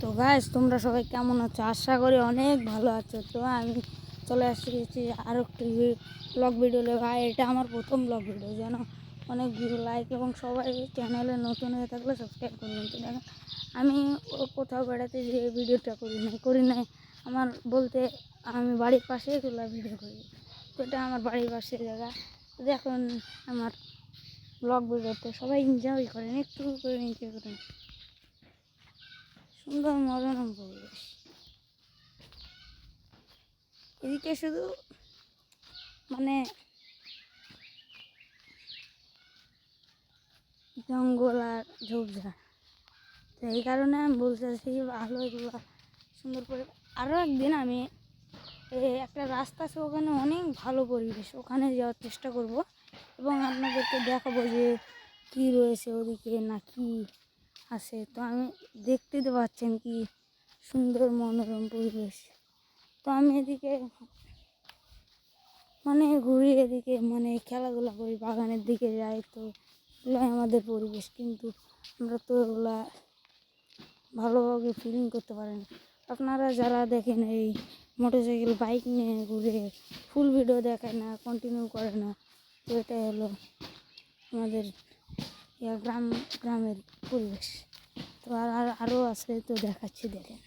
তো গাইস, তোমরা সবাই কেমন আছো? আশা করি অনেক ভালো আছো। তো আমি চলে আসছি আরও একটি ব্লগ ভিডিও নিয়ে। ভাই, এটা আমার প্রথম ব্লগ ভিডিও, যেন অনেক ভিডিও লাইক এবং সবাই চ্যানেলে নতুন হয়ে থাকলে সাবস্ক্রাইব করবেন। তো দেখেন, আমি কোথাও বেড়াতে যে ভিডিওটা করি নাই আমার বলতে আমি বাড়ির পাশেই তোলা ভিডিও করি। তো এটা আমার বাড়ির পাশের জায়গা। তো দেখুন আমার ব্লগ ভিডিওতে সবাই এনজয় করেন, একটু করে এনজয় করেন। সুন্দর মনোরম পরিবেশ, এদিকে শুধু মানে জঙ্গল আর ঝোপঝাড়। তো এই কারণে আমি বলতে চাচ্ছি ভালো এগুলো সুন্দর করে। আরও একদিন আমি একটা রাস্তা আছে, ওখানে অনেক ভালো পরিবেশ, ওখানে যাওয়ার চেষ্টা করব এবং আপনাদেরকে দেখাবো যে কী রয়েছে ওদিকে না কি আছে। তো আমি দেখতে তো পাচ্ছেন কি সুন্দর মনোরম পরিবেশ। তো আমি এদিকে ঘুরি, এদিকে খেলাধুলা করি, বাগানের দিকে যাই। তো এগুলোই আমাদের পরিবেশ, কিন্তু আমরা তো এগুলা ভালোভাবে ফিলিং করতে পারি না। আপনারা যারা দেখেন এই মোটরসাইকেল বাইক নিয়ে ঘুরে, ফুল ভিডিও দেখায় না, কন্টিনিউ করে না, তো এটাই হলো আমাদের গ্রামের পরিবেশ। তো আরও আছে, তো দেখাচ্ছি, দেখেন।